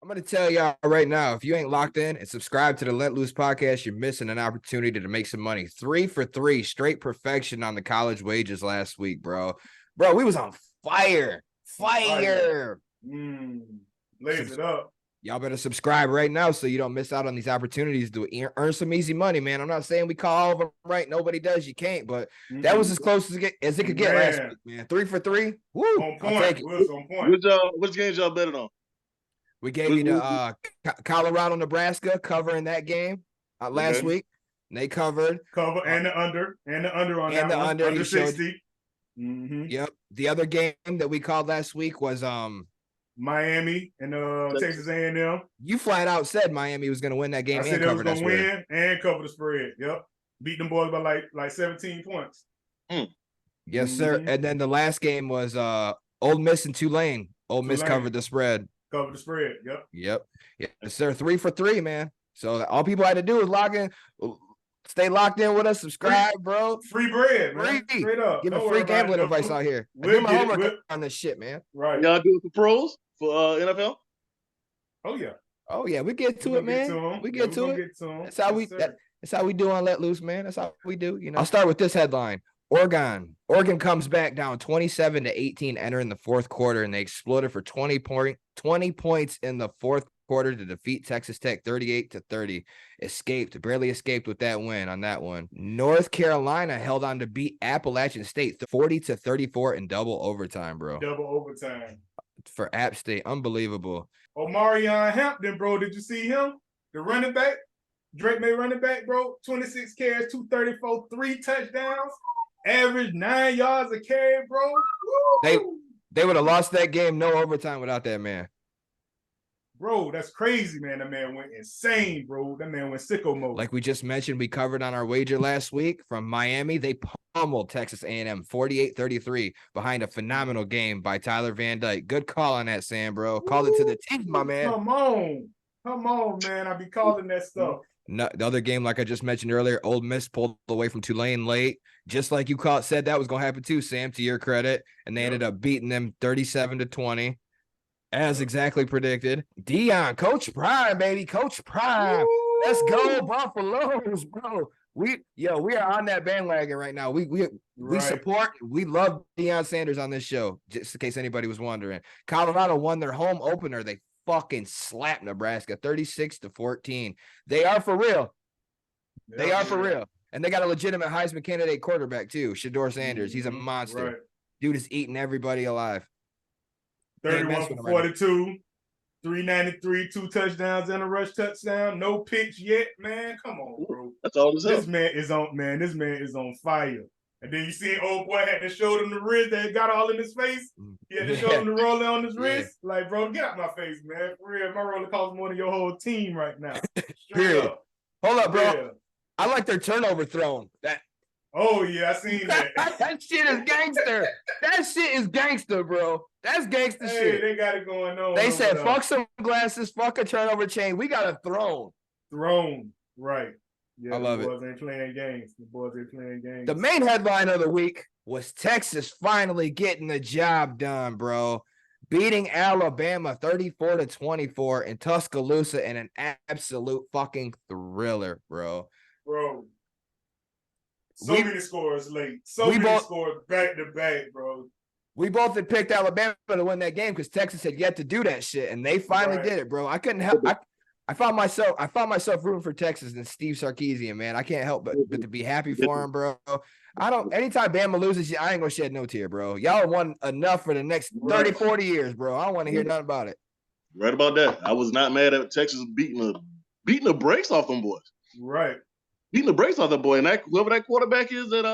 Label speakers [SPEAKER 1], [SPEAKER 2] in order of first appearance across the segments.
[SPEAKER 1] I'm going to tell y'all right now, if you ain't locked in and subscribed to the Let Loose podcast, you're missing an opportunity to make some money. 3 for 3, straight perfection on the college wages last week, bro. Bro, we was on fire. Fire.
[SPEAKER 2] Blaze it up.
[SPEAKER 1] Y'all better subscribe right now so you don't miss out on these opportunities to earn some easy money, man. I'm not saying we call all of them right. Nobody does. You can't. But that was as close as it could get last week, man. 3 for 3. Woo.
[SPEAKER 2] On point. I'll take it. On point.
[SPEAKER 3] Which games y'all betting on?
[SPEAKER 1] We gave you the Colorado, Nebraska covering that game last week. And they covered.
[SPEAKER 2] And the under. And the under on that one. Under 60.
[SPEAKER 1] Yep. The other game that we called last week was
[SPEAKER 2] Miami and Texas A&M.
[SPEAKER 1] You flat out said Miami was going to win that game.
[SPEAKER 2] I said they was going to win and cover the spread. Yep. Beat them boys by like 17 points.
[SPEAKER 1] Yes, sir. And then the last game was Ole Miss and Tulane. Ole Miss covered the spread.
[SPEAKER 2] Covered the spread. Yep.
[SPEAKER 1] Yes, sir. 3 for 3, man. So all people had to do was log in. Stay locked in with us. Subscribe, bro.
[SPEAKER 2] Free bread, man. Straight up.
[SPEAKER 1] Give me free gambling advice out here. Do my homework on this shit, man.
[SPEAKER 2] Right.
[SPEAKER 3] Y'all do it for pros for NFL?
[SPEAKER 2] Oh yeah.
[SPEAKER 1] We get to it, man. We get to it. That's how that's how we do on Let Loose, man. That's how we do. You know. I'll start with this headline. Oregon comes back down 27-18 entering the fourth quarter, and they exploded for 20 points in the fourth quarter to defeat Texas Tech 38-30. Barely escaped with that win on that one. North Carolina held on to beat Appalachian State 40-34 in double overtime, bro.
[SPEAKER 2] Double overtime.
[SPEAKER 1] For App State. Unbelievable.
[SPEAKER 2] Omarion Hampton, bro. Did you see him? The running back? Drake May running back, bro. 26 carries, 234, 3 touchdowns. Average 9 yards a carry, bro.
[SPEAKER 1] Woo! They would have lost that game, no overtime without that man.
[SPEAKER 2] Bro, that's crazy, man. That man went insane, bro. That man went sicko mode.
[SPEAKER 1] Like we just mentioned, we covered on our wager last week from Miami. They pummeled Texas A&M 48-33 behind a phenomenal game by Tyler Van Dyke. Good call on that, Sam, bro. Called it to the team, my man.
[SPEAKER 2] Come on, man. I be calling that stuff.
[SPEAKER 1] No, the other game, like I just mentioned earlier, Ole Miss pulled away from Tulane late. Just like you said that was going to happen too, Sam, to your credit. And they ended up beating them 37-20. As exactly predicted. Dion, Coach Prime, baby. Coach Prime. Woo! Let's go, Buffaloes, bro. We are on that bandwagon right now. We support, we love Deion Sanders on this show, just in case anybody was wondering. Colorado won their home opener. They fucking slapped Nebraska 36-14. They are for real. They are for real. And they got a legitimate Heisman candidate quarterback too, Shedeur Sanders. He's a monster.
[SPEAKER 2] Right.
[SPEAKER 1] Dude is eating everybody alive.
[SPEAKER 2] 31 for 42, 393, 2 touchdowns and a rush touchdown. No picks yet, man. Come on, bro.
[SPEAKER 3] That's all this
[SPEAKER 2] This man is on fire. And then you see old boy had to show him the wrist that got all in his face. He had to show him the roller on his wrist. Like, bro, get out my face, man. For real, my roller costs more than your whole team right now.
[SPEAKER 1] Period. Hold up, bro. Yeah. I like their turnover thrown.
[SPEAKER 2] Oh, yeah, I seen that.
[SPEAKER 1] That shit is gangster. That shit is gangster, bro. That's gangster shit.
[SPEAKER 2] They got it going on.
[SPEAKER 1] They said, fuck some glasses, fuck a turnover chain. We got a throne.
[SPEAKER 2] Throne, right. Yeah,
[SPEAKER 1] I love
[SPEAKER 2] it. The boys ain't playing games.
[SPEAKER 1] The main headline of the week was Texas finally getting the job done, bro. Beating Alabama 34-24 in Tuscaloosa in an absolute fucking thriller, bro.
[SPEAKER 2] Bro. Many scores late. Many scores back to back, bro.
[SPEAKER 1] We both had picked Alabama to win that game because Texas had yet to do that shit, and they finally did it, bro. I couldn't help. I found myself rooting for Texas and Steve Sarkisian, man. I can't help but to be happy for him, bro. Anytime Bama loses, I ain't gonna shed no tear, bro. Y'all won enough for the next 30, 40 years, bro. I don't want to hear nothing about it.
[SPEAKER 3] Right about that. I was not mad at Texas beating the brakes off them boys.
[SPEAKER 2] Right.
[SPEAKER 3] Beating the brakes off the boy. And whoever that quarterback is that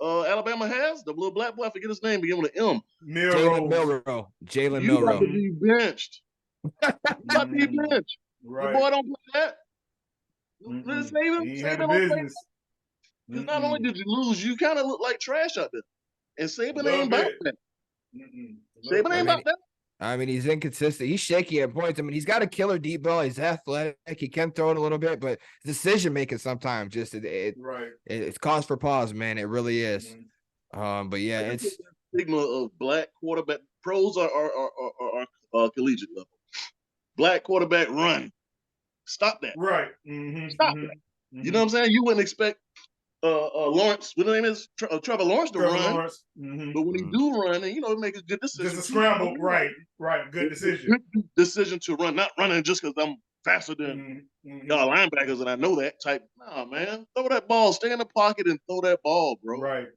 [SPEAKER 3] Alabama has, the little black boy, I forget his name, beginning with an M.
[SPEAKER 1] Jalen Milroe.
[SPEAKER 3] You got to be benched. You got to be benched.
[SPEAKER 2] Right.
[SPEAKER 3] The boy don't play that. Let's save him. Save him on business. Because not only did you lose, you kind of look like trash out there. And Saban ain't about that. Saban ain't about that.
[SPEAKER 1] I mean, he's inconsistent. He's shaky at points. I mean, he's got a killer deep ball. He's athletic. He can throw it a little bit, but decision making sometimes just it's cause for pause, man. It really is. But yeah, it's
[SPEAKER 3] stigma of black quarterback. Pros are collegiate level. black quarterback run. Stop that.
[SPEAKER 2] Right.
[SPEAKER 3] Stop that. You know what I'm saying? You wouldn't expect Lawrence, what the name is, Trevor Lawrence to run.
[SPEAKER 2] Lawrence.
[SPEAKER 3] But when he do run, and make a good decision.
[SPEAKER 2] Just a scramble, right. Good decision.
[SPEAKER 3] Good decision to run, not running just because I'm faster than y'all linebackers and I know that type. Nah, man, throw that ball, stay in the pocket and throw that ball, bro.
[SPEAKER 2] Right.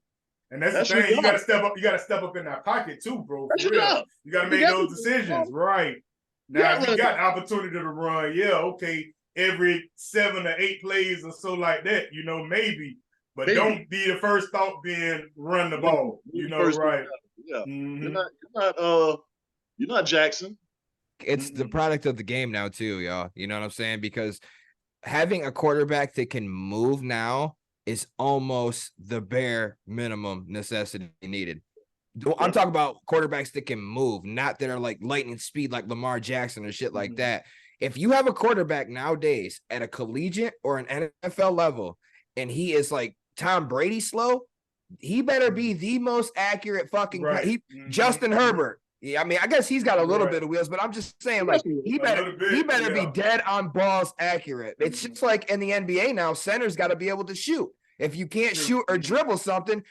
[SPEAKER 2] And that's the thing. You got to step up. You got to step up in that pocket too, bro.
[SPEAKER 3] That's your job.
[SPEAKER 2] You got to make those decisions, right? Now, if you got the opportunity to run, okay, every 7 or 8 plays or so like that, maybe. But don't be the first thought being run the ball. Right?
[SPEAKER 3] Yeah. You're not Jackson.
[SPEAKER 1] It's the product of the game now too, y'all. You know what I'm saying? Because having a quarterback that can move now is almost the bare minimum necessity needed. I'm talking about quarterbacks that can move, not that are like lightning speed like Lamar Jackson or shit like that. If you have a quarterback nowadays at a collegiate or an NFL level, and he is like Tom Brady slow, he better be the most accurate fucking Justin Herbert. Yeah, I mean, I guess he's got a little bit of wheels, but I'm just saying, like, he better be dead on balls accurate. It's just like in the NBA now, centers got to be able to shoot. If you can't shoot or dribble something,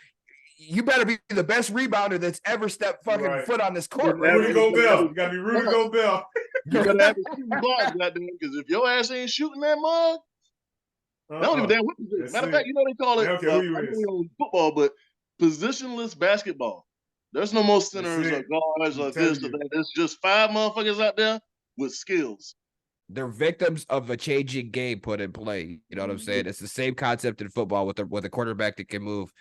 [SPEAKER 1] you better be the best rebounder that's ever stepped fucking foot on this court.
[SPEAKER 2] Rudy Gobert. You gotta be Rudy Gobert.
[SPEAKER 3] You gotta have a shooting guard, goddamn, because if your ass ain't shooting that mug, I don't give a damn what you do. Matter of fact, they call it football, but positionless basketball. There's no more centers or guards or this or that. It's just 5 motherfuckers out there with skills.
[SPEAKER 1] They're victims of a changing game put in play. You know what I'm saying? It's the same concept in football with a quarterback that can move.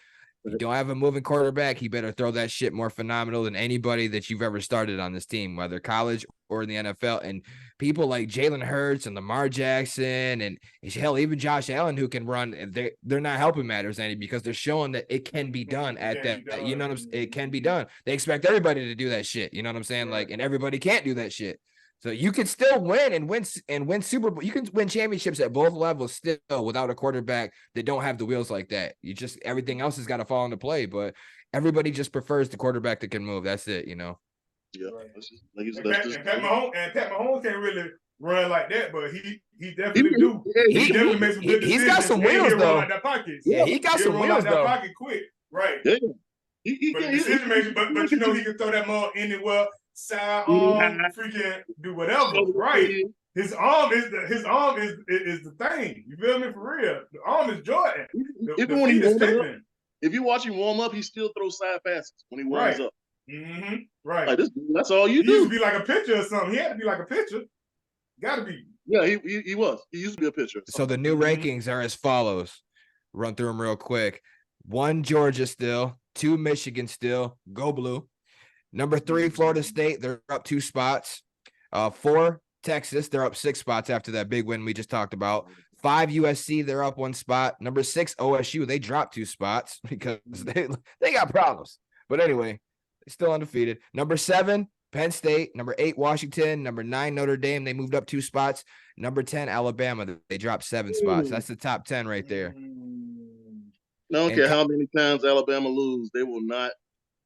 [SPEAKER 1] You don't have a moving quarterback, he better throw that shit more phenomenal than anybody that you've ever started on this team, whether college or in the NFL. And people like Jalen Hurts and Lamar Jackson and hell, even Josh Allen, who can run, they're not helping matters any because they're showing that it can be done at that. You know what I'm saying? It can be done. They expect everybody to do that shit. You know what I'm saying? Like, and everybody can't do that shit. So you can still win and win Super Bowl. You can win championships at both levels still without a quarterback that don't have the wheels like that. Everything else has got to fall into play, but everybody just prefers the quarterback that can move. That's it,
[SPEAKER 3] Yeah.
[SPEAKER 2] Pat Mahomes can't really run like that, but he definitely do. He definitely makes some good decisions.
[SPEAKER 1] He's got some wheels though.
[SPEAKER 2] Like that pocket.
[SPEAKER 1] Yeah, he got some wheels though.
[SPEAKER 2] That pocket quick, right?
[SPEAKER 3] Yeah.
[SPEAKER 2] But decision making, but he can throw that ball anywhere. Side freaking do whatever, right? His arm is the thing. You feel me? For real, the arm is Jordan.
[SPEAKER 3] Even when he warms up, if you watch him warm up, he still throws side passes when he warms up.
[SPEAKER 2] Right.
[SPEAKER 3] Like that's all you do.
[SPEAKER 2] He used to be like a pitcher or something. He had to be like a pitcher. Got to be.
[SPEAKER 3] Yeah, he was. He used to be a pitcher.
[SPEAKER 1] So the new rankings are as follows. Run through them real quick. 1, Georgia still. 2, Michigan still. Go Blue. Number 3, Florida State. They're up 2 spots. 4, Texas. They're up 6 spots after that big win we just talked about. 5, USC. They're up 1 spot. Number 6, OSU. They dropped 2 spots because they got problems. But anyway, they're still undefeated. Number 7, Penn State. Number 8, Washington. Number 9, Notre Dame. They moved up 2 spots. Number 10, Alabama. They dropped 7 spots. That's the top 10 right there.
[SPEAKER 3] I don't care how many times Alabama lose, they will not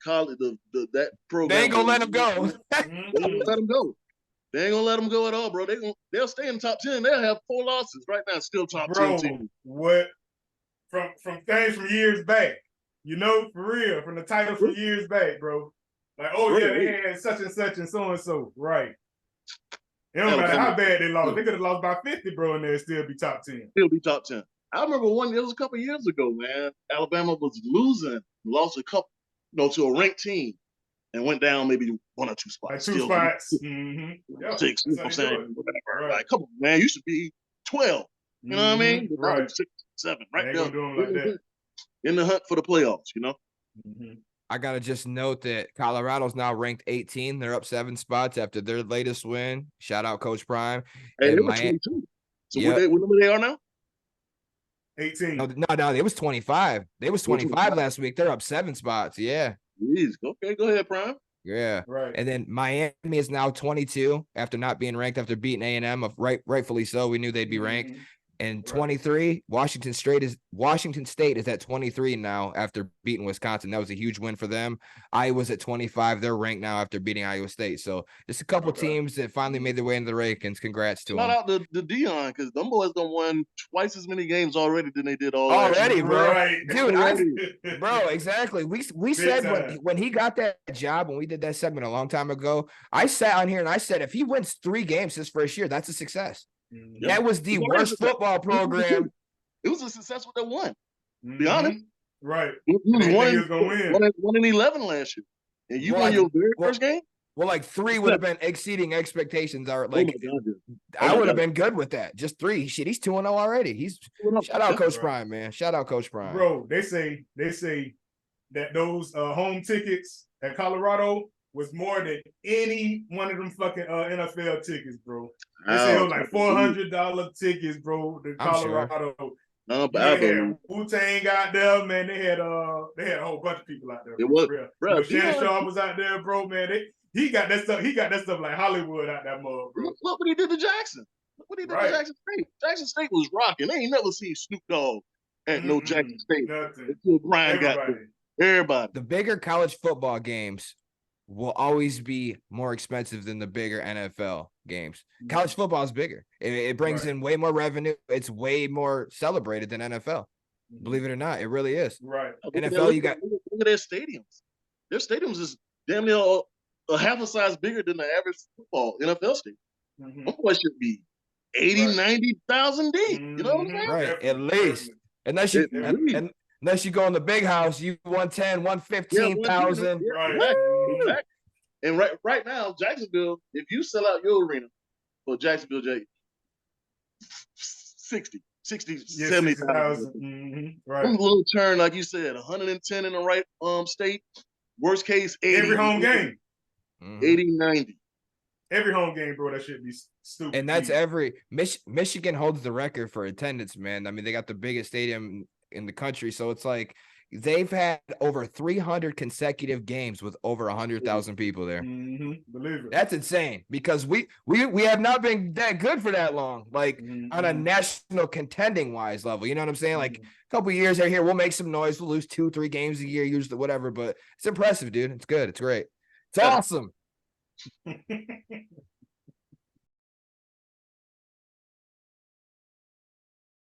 [SPEAKER 3] call it that program.
[SPEAKER 1] They ain't gonna let them go.
[SPEAKER 3] They ain't gonna let them go. They ain't gonna let them go at all, bro. They'll stay in the top 10. They'll have 4 losses right now. Still top 10 team.
[SPEAKER 2] What from things from years back? For real, from the titles from years back, bro. Like, they had such and such and so, right? It don't matter how bad they lost. They could have lost by 50, bro, and they'd still be top 10.
[SPEAKER 3] Still be top 10. I remember it was a couple of years ago, man. Alabama was losing, lost a couple, to a ranked team, and went down maybe 1 or 2 spots.
[SPEAKER 2] Like 2 spots.
[SPEAKER 3] Six, you know what I'm saying? Whatever. Like, come on, man, you should be 12. You know what I mean?
[SPEAKER 2] Right.
[SPEAKER 3] 6, 7, right there.
[SPEAKER 2] Like that.
[SPEAKER 3] In the hunt for the playoffs,
[SPEAKER 1] I gotta just note that Colorado's now ranked 18. They're up 7 spots after their latest win. Shout out Coach Prime.
[SPEAKER 3] Hey, they were 22. So what number they are now?
[SPEAKER 2] 18.
[SPEAKER 1] No, it was 25. They was 25 last week. They're up 7 spots. Yeah.
[SPEAKER 3] Jeez. Okay, go ahead, Prime.
[SPEAKER 1] Yeah.
[SPEAKER 2] Right.
[SPEAKER 1] And then Miami is now 22 after not being ranked after beating A&M. Rightfully so. We knew they'd be ranked. And 23, Washington State is at 23 now after beating Wisconsin. That was a huge win for them. Iowa's at 25. They're ranked now after beating Iowa State. So just a couple teams that finally made their way into the rankings. Congrats to them.
[SPEAKER 3] Shout out to Dion, because them boys done won twice as many games already than they did all
[SPEAKER 1] already,
[SPEAKER 3] year.
[SPEAKER 1] bro.
[SPEAKER 2] Right.
[SPEAKER 1] Dude, bro, exactly. We said when he got that job, when we did that segment a long time ago, I sat on here and I said if he wins 3 games his first year, that's a success.
[SPEAKER 2] Mm-hmm.
[SPEAKER 1] That was the worst football program.
[SPEAKER 3] It was a success with that one. To be honest.
[SPEAKER 2] Right.
[SPEAKER 3] He was 1-11 last year. And you won your very first game?
[SPEAKER 1] Well, like 3 would have been exceeding expectations. I would have been good with that. Just 3. Shit, he's 2-0 already. Shout out Coach Prime, man. Shout out Coach Prime.
[SPEAKER 2] Bro, they say that those home tickets at Colorado was more than any one of them fucking NFL tickets, bro. They say it was like $400 tickets, bro, to Colorado. Sure.
[SPEAKER 3] No,
[SPEAKER 2] they had Wu-Tang out there, man. They had a whole bunch of people out there.
[SPEAKER 3] It was,
[SPEAKER 2] bro. Shannon Sharp was out there, bro, man. He got that stuff. He got that stuff like Hollywood out that mug, bro.
[SPEAKER 3] Look what he did to Jackson. Look what he did to Jackson State. Jackson State was rocking. They ain't never seen Snoop Dogg at no Jackson State. Until Brian got there. Everybody.
[SPEAKER 1] The bigger college football games will always be more expensive than the bigger NFL games. College football is bigger. It brings in way more revenue. It's way more celebrated than NFL. Believe it or not, it really is.
[SPEAKER 2] Right.
[SPEAKER 1] NFL, you got
[SPEAKER 3] look at their stadiums. Their stadiums is damn near a half a size bigger than the average football NFL stadium. Them boys should be 80, 90,000 deep. You know what I'm saying?
[SPEAKER 1] Right, at least. Unless you go in the big house, you 110, 115,000.
[SPEAKER 2] Right.
[SPEAKER 3] And right now, Jacksonville, if you sell out your arena for Jacksonville, 60, 70,000.
[SPEAKER 2] Right.
[SPEAKER 3] Little turn, like you said, 110 in the right state. Worst case, 80.
[SPEAKER 2] Every home game.
[SPEAKER 3] 80, 90.
[SPEAKER 2] Every home game, bro. That should be stupid.
[SPEAKER 1] And that's Michigan holds the record for attendance, man. I mean, they got the biggest stadium in the country. So it's like they've had over 300 consecutive games with over 100,000 people there.
[SPEAKER 2] Believe it.
[SPEAKER 1] That's insane because we have not been that good for that long, like on a national contending wise level. You know what I'm saying? Like a couple of years out here, we'll make some noise. We'll lose 2-3 games a year, usually whatever, but it's impressive, dude. It's good. It's great. It's awesome.